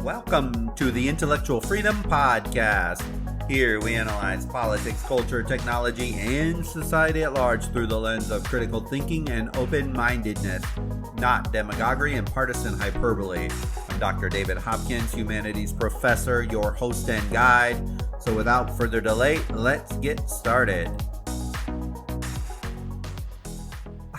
Welcome to the Intellectual Freedom Podcast. Here we analyze politics, culture, technology, and society at large through the lens of critical thinking and open-mindedness, not demagoguery and partisan hyperbole. I'm Dr. David Hopkins, humanities professor, your host and guide. So without further delay, let's get started.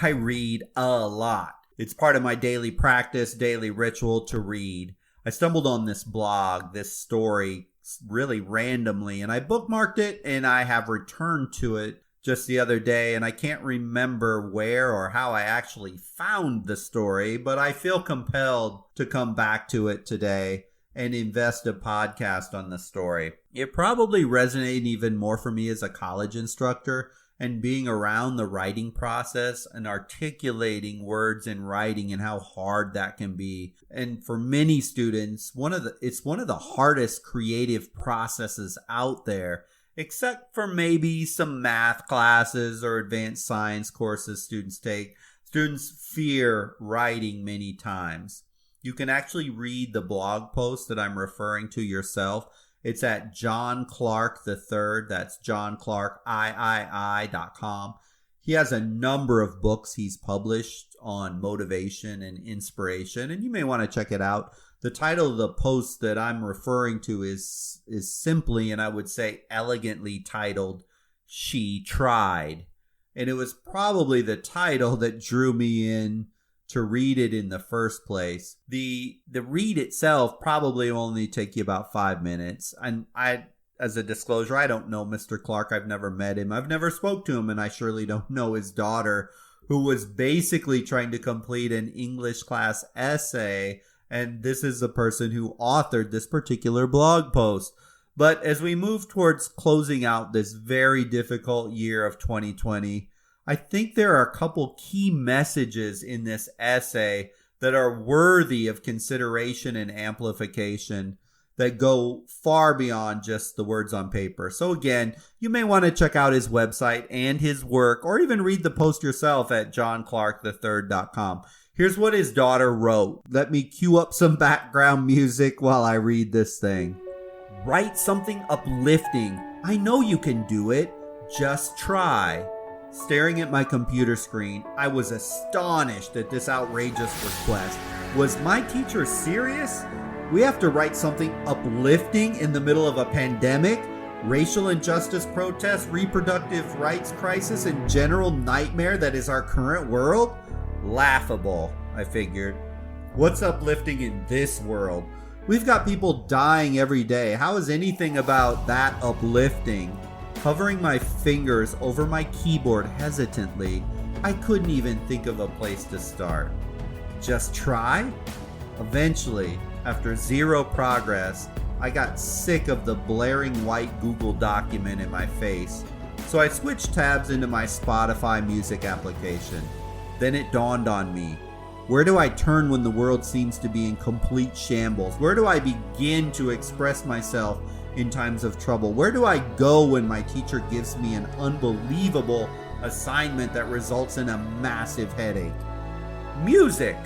I read a lot. It's part of my daily practice, daily ritual to read. I stumbled on this blog, this story, really randomly, and I bookmarked it, and I have returned to it just the other day, and I can't remember where or how I actually found the story, but I feel compelled to come back to it today and invest a podcast on the story. It probably resonated even more for me as a college instructor, and being around the writing process and articulating words in writing and how hard that can be. And for many students, it's one of the hardest creative processes out there, except for maybe some math classes or advanced science courses students take. Students fear writing many times. You can actually read the blog post that I'm referring to yourself. It's at John Clark III. That's johnclarkii.com. He has a number of books he's published on motivation and inspiration, and you may want to check it out. The title of the post that I'm referring to is simply, and I would say elegantly titled, She Tried. And it was probably the title that drew me in to read it in the first place. The read itself probably only take you about 5 minutes. And as a disclosure, I don't know Mr. Clark. I've never met him. I've never spoke to him, and I surely don't know his daughter, who was basically trying to complete an English class essay. And this is the person who authored this particular blog post. But as we move towards closing out this very difficult year of 2020, I think there are a couple key messages in this essay that are worthy of consideration and amplification that go far beyond just the words on paper. So again, you may want to check out his website and his work, or even read the post yourself at johnclarkthird.com. Here's what his daughter wrote. Let me cue up some background music while I read this thing. Write something uplifting. I know you can do it. Just try. Staring at my computer screen, I was astonished at this outrageous request. Was my teacher serious? We have to write something uplifting in the middle of a pandemic, racial injustice protests, reproductive rights crisis, and general nightmare that is our current world? Laughable, I figured. What's uplifting in this world? We've got people dying every day. How is anything about that uplifting? Hovering my fingers over my keyboard hesitantly, I couldn't even think of a place to start. Just try? Eventually, after zero progress, I got sick of the blaring white Google document in my face, so I switched tabs into my Spotify music application. Then it dawned on me. Where do I turn when the world seems to be in complete shambles? Where do I begin to express myself in times of trouble? Where do I go when my teacher gives me an unbelievable assignment that results in a massive headache? Music!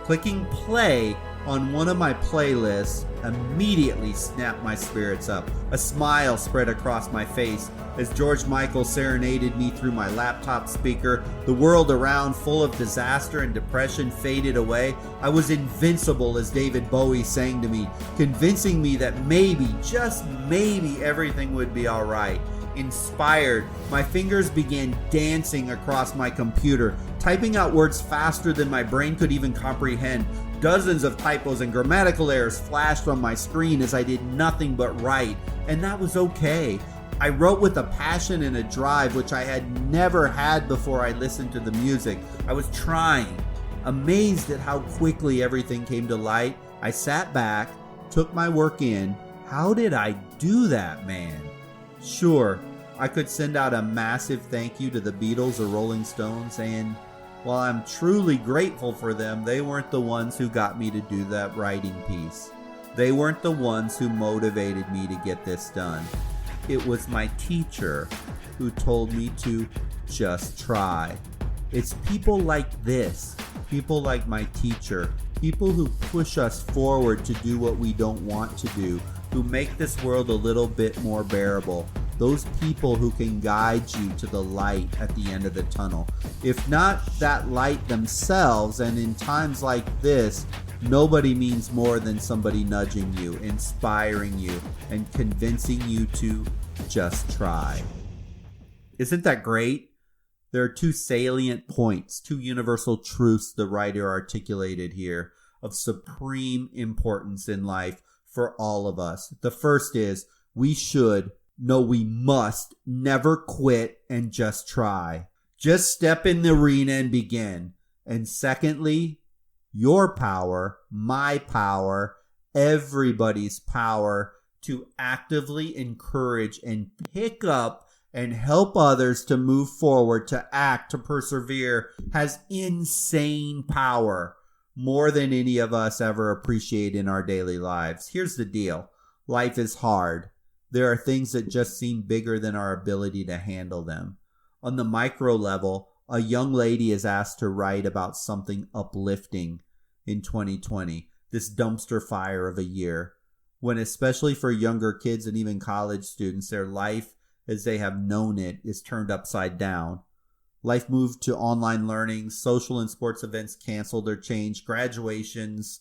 Clicking play on one of my playlists immediately snapped my spirits up. A smile spread across my face as George Michael serenaded me through my laptop speaker. The world around, full of disaster and depression, faded away. I was invincible, as David Bowie sang to me, convincing me that maybe, just maybe, everything would be all right. Inspired, my fingers began dancing across my computer, typing out words faster than my brain could even comprehend. Dozens of typos and grammatical errors flashed on my screen as I did nothing but write, and that was okay. I wrote with a passion and a drive which I had never had before I listened to the music. I was trying. Amazed at how quickly everything came to light, I sat back, took my work in. How did I do that, man? Sure, I could send out a massive thank you to the Beatles or Rolling Stones, and while I'm truly grateful for them, they weren't the ones who got me to do that writing piece. They weren't the ones who motivated me to get this done. It was my teacher who told me to just try. It's people like this people like my teacher, people who push us forward to do what we don't want to do, who make this world a little bit more bearable. Those people who can guide you to the light at the end of the tunnel. If not that light themselves, and in times like this, nobody means more than somebody nudging you, inspiring you, and convincing you to just try. Isn't that great? There are two salient points, two universal truths the writer articulated here of supreme importance in life for all of us. The first is we must never quit and just try. Just step in the arena and begin. And secondly, your power, my power, everybody's power to actively encourage and pick up and help others to move forward, to act, to persevere, has insane power, more than any of us ever appreciate in our daily lives. Here's the deal. Life is hard. There are things that just seem bigger than our ability to handle them. On the micro level, a young lady is asked to write about something uplifting in 2020, this dumpster fire of a year, when especially for younger kids and even college students, their life as they have known it is turned upside down. Life moved to online learning, social and sports events canceled or changed, graduations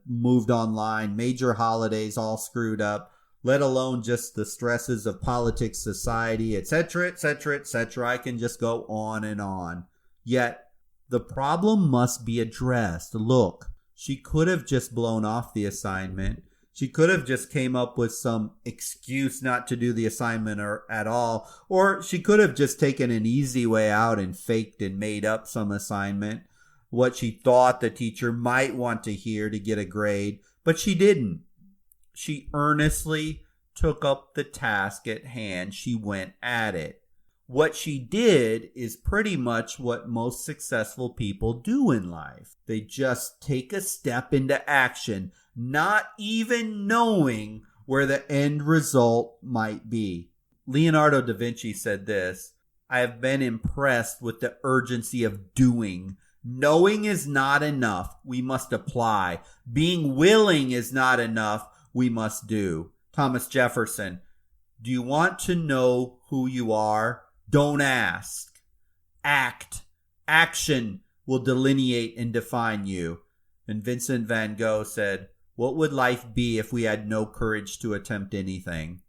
moved online, major holidays all screwed up, let alone just the stresses of politics, society, etc., etc., etc. I can just go on and on. Yet, the problem must be addressed. Look, she could have just blown off the assignment. She could have just came up with some excuse not to do the assignment at all. Or she could have just taken an easy way out and faked and made up some assignment, what she thought the teacher might want to hear to get a grade. But she didn't. She earnestly took up the task at hand. She went at it. What she did is pretty much what most successful people do in life. They just take a step into action, not even knowing where the end result might be. Leonardo da Vinci said this, "I have been impressed with the urgency of doing. Knowing is not enough. We must apply. Being willing is not enough. We must do." Thomas Jefferson, "Do you want to know who you are? Don't ask. Act. Action will delineate and define you." And Vincent van Gogh said, "What would life be if we had no courage to attempt anything?"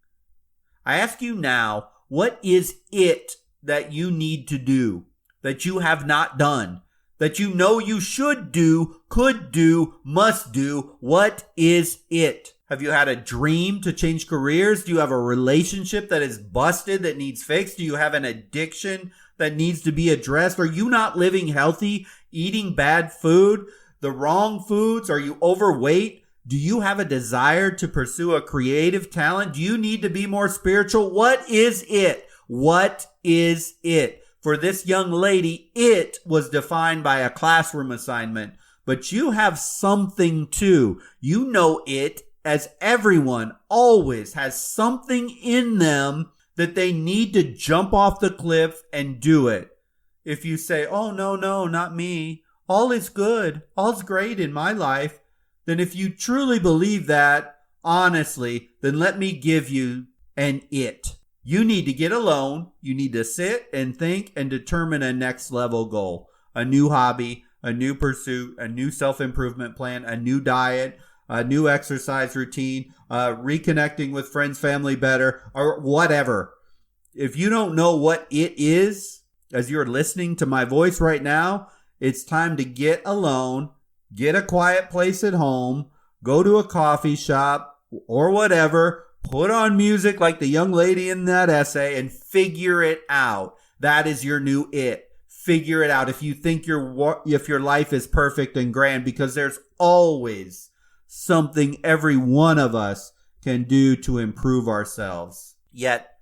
I ask you now, what is it that you need to do, that you have not done, that you know you should do, could do, must do? What is it? Have you had a dream to change careers? Do you have a relationship that is busted that needs fixed? Do you have an addiction that needs to be addressed? Are you not living healthy, eating bad food, the wrong foods? Are you overweight? Do you have a desire to pursue a creative talent? Do you need to be more spiritual? What is it? What is it? For this young lady, it was defined by a classroom assignment, but you have something too. You know it, as everyone always has something in them that they need to jump off the cliff and do it. If you say, "Oh, no, not me. All is good. All's great in my life," then if you truly believe that, honestly, then let me give you an it. You need to get alone. You need to sit and think and determine a next level goal, a new hobby, a new pursuit, a new self-improvement plan, a new diet, a new exercise routine, reconnecting with friends, family better, or whatever. If you don't know what it is, as you're listening to my voice right now, it's time to get alone, get a quiet place at home, go to a coffee shop or whatever, put on music like the young lady in that essay and figure it out. That is your new it. Figure it out if you think if your life is perfect and grand, because there's always something every one of us can do to improve ourselves. Yet,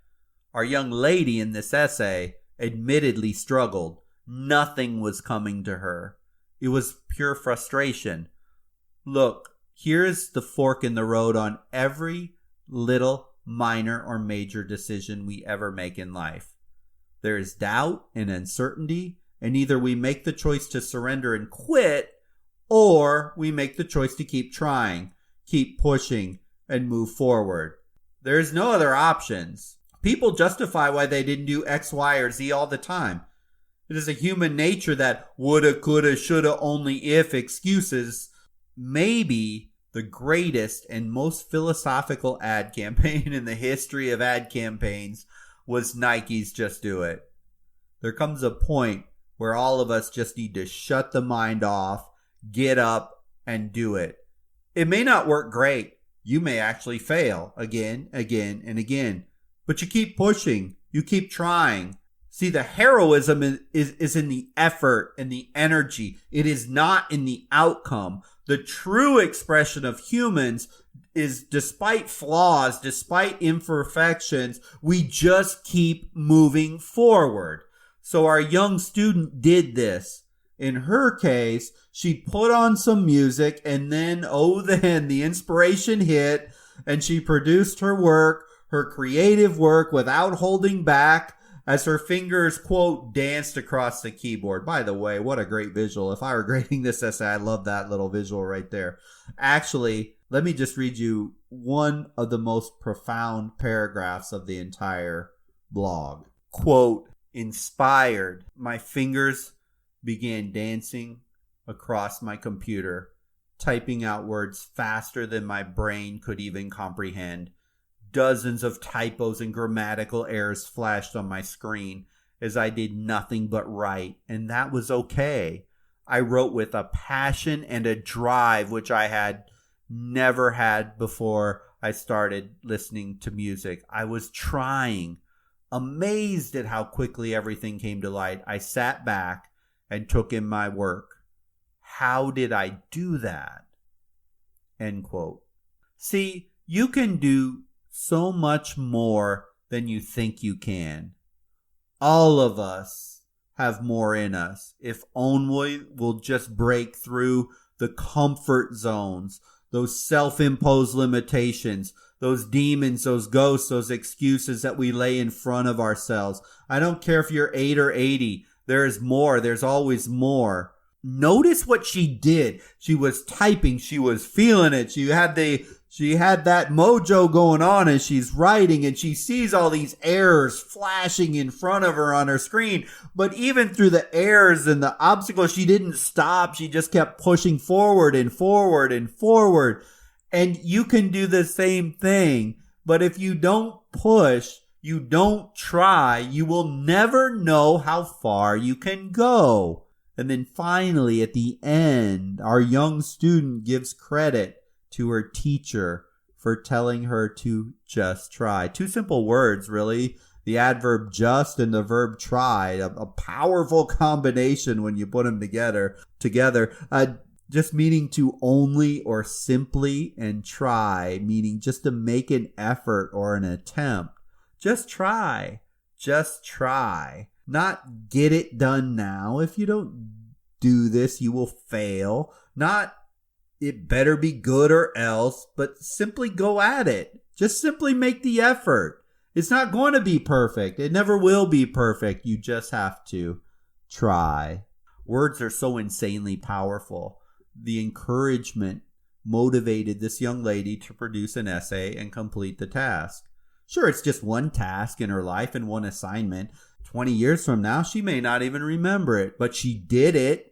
our young lady in this essay admittedly struggled. Nothing was coming to her. It was pure frustration. Look, here's the fork in the road on every little minor or major decision we ever make in life. There is doubt and uncertainty And either we make the choice to surrender and quit, or we make the choice to keep trying, keep pushing, and move forward. There's no other options. People justify why they didn't do X, Y, or Z all the time. It is a human nature that woulda, coulda, shoulda, only if excuses. Maybe the greatest and most philosophical ad campaign in the history of ad campaigns was Nike's Just Do It. There comes a point where all of us just need to shut the mind off, get up, and do it. It may not work great. You may actually fail again, and again. But you keep pushing. You keep trying. See, the heroism is in the effort and the energy. It is not in the outcome. The true expression of humans is, despite flaws, despite imperfections, we just keep moving forward. So our young student did this. In her case, she put on some music, and then the inspiration hit, and she produced her work, her creative work, without holding back, as her fingers, quote, danced across the keyboard. By the way, what a great visual. If I were grading this essay, I love that little visual right there. Actually, let me just read you one of the most profound paragraphs of the entire blog. Quote, inspired, my fingers began dancing across my computer, typing out words faster than my brain could even comprehend. Dozens of typos and grammatical errors flashed on my screen as I did nothing but write, and that was okay. I wrote with a passion and a drive which I had never had before I started listening to music. I was trying, amazed at how quickly everything came to light. I sat back and took in my work. How did I do that? End quote. See, you can do so much more than you think you can. All of us have more in us if only we'll just break through the comfort zones, those self-imposed limitations, those demons, those ghosts, those excuses that we lay in front of ourselves. I don't care if you're 8 or 80. There is more. There's always more. Notice what she did. She was typing. She was feeling it. She had that mojo going on as she's writing, and she sees all these errors flashing in front of her on her screen. But even through the errors and the obstacles, she didn't stop. She just kept pushing forward and forward and forward. And you can do the same thing. But if you don't push, you don't try, you will never know how far you can go. And then finally, at the end, our young student gives credit to her teacher for telling her to just try. Two simple words, really. The adverb just and the verb try. A powerful combination when you put them together. Just meaning to only or simply, and try, meaning just to make an effort or an attempt. Just try. Just try. Not get it done now. If you don't do this, you will fail. Not it better be good or else, but simply go at it. Just simply make the effort. It's not going to be perfect. It never will be perfect. You just have to try. Words are so insanely powerful. The encouragement motivated this young lady to produce an essay and complete the task. Sure, it's just one task in her life and one assignment. 20 years from now, she may not even remember it, but she did it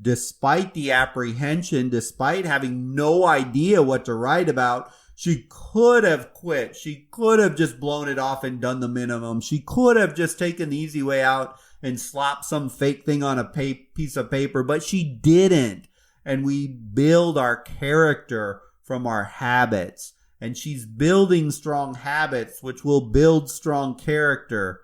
despite the apprehension, despite having no idea what to write about. She could have quit. She could have just blown it off and done the minimum. She could have just taken the easy way out and slapped some fake thing on a piece of paper, but she didn't. And we build our character from our habits. And she's building strong habits, which will build strong character.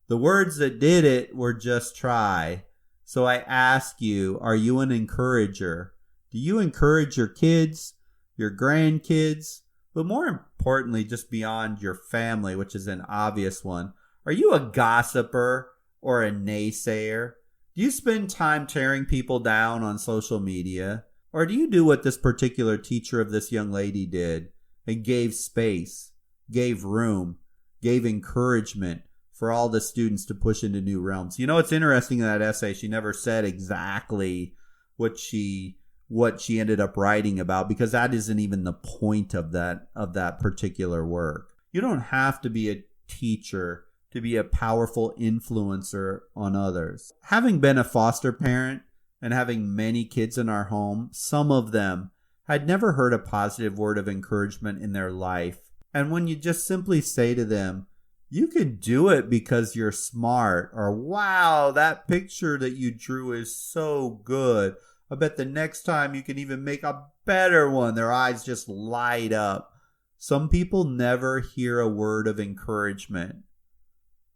The words that did it were just try. So I ask you, are you an encourager? Do you encourage your kids, your grandkids, but more importantly, just beyond your family, which is an obvious one? Are you a gossiper or a naysayer? Do you spend time tearing people down on social media? Or do you do what this particular teacher of this young lady did and gave space, gave room, gave encouragement, for all the students to push into new realms. You know, it's interesting in that essay, she never said exactly what she ended up writing about, because that isn't even the point of that particular work. You don't have to be a teacher to be a powerful influencer on others. Having been a foster parent and having many kids in our home, some of them had never heard a positive word of encouragement in their life. And when you just simply say to them, you could do it because you're smart, or wow, that picture that you drew is so good, I bet the next time you can even make a better one, their eyes just light up. Some people never hear a word of encouragement.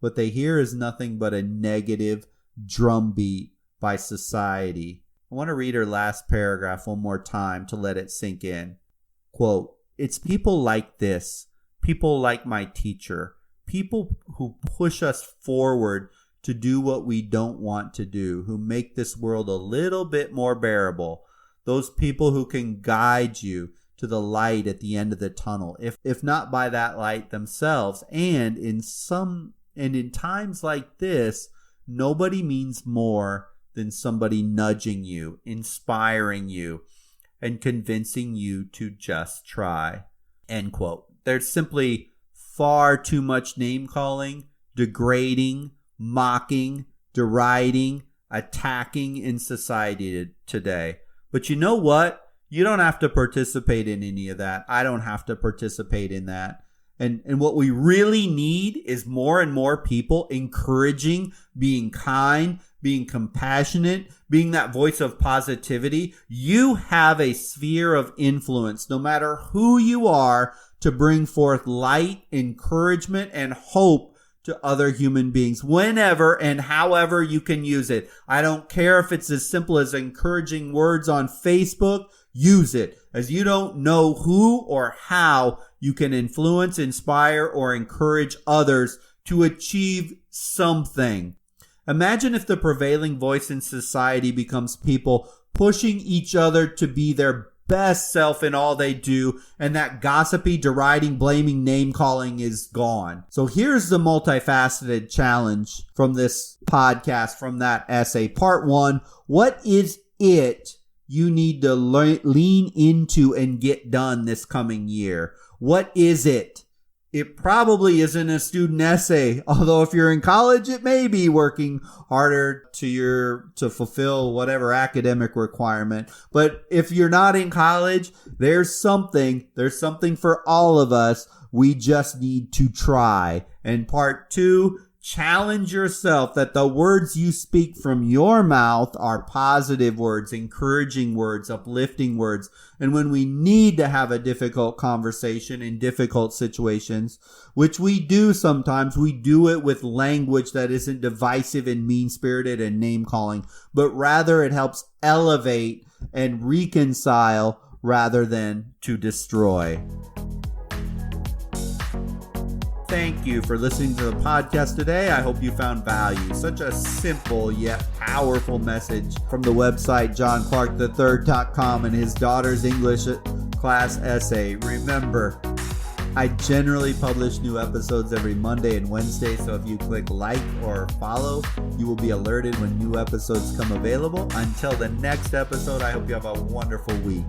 What they hear is nothing but a negative drumbeat by society. I want to read her last paragraph one more time to let it sink in. Quote, "It's people like this, people like my teacher, people who push us forward to do what we don't want to do, who make this world a little bit more bearable. Those people who can guide you to the light at the end of the tunnel, if not by that light themselves. And in times like this, nobody means more than somebody nudging you, inspiring you, and convincing you to just try." End quote. There's simply far too much name calling, degrading, mocking, deriding, attacking in society today. But you know what? You don't have to participate in any of that. I don't have to participate in that. And what we really need is more and more people encouraging, being kind, being compassionate, being that voice of positivity. You have a sphere of influence, no matter who you are, to bring forth light, encouragement, and hope to other human beings whenever and however you can use it. I don't care if it's as simple as encouraging words on Facebook. Use it, as you don't know who or how you can influence, inspire, or encourage others to achieve something. Imagine if the prevailing voice in society becomes people pushing each other to be their best self in all they do, and that gossipy, deriding, blaming, name-calling is gone. So here's the multifaceted challenge from this podcast, from that essay. Part 1, what is it you need to lean into and get done this coming year? What is it? It probably isn't a student essay, although if you're in college, it may be working harder to fulfill whatever academic requirement. But if you're not in college, there's something for all of us. We just need to try. And part 2, challenge yourself that the words you speak from your mouth are positive words, encouraging words, uplifting words. And when we need to have a difficult conversation in difficult situations, which we do sometimes, we do it with language that isn't divisive and mean-spirited and name-calling, but rather it helps elevate and reconcile rather than to destroy. Thank you for listening to the podcast today. I hope you found value. Such a simple yet powerful message from the website johnclark3.com and his daughter's English class essay. Remember, I generally publish new episodes every Monday and Wednesday, so if you click like or follow, you will be alerted when new episodes come available. Until the next episode, I hope you have a wonderful week.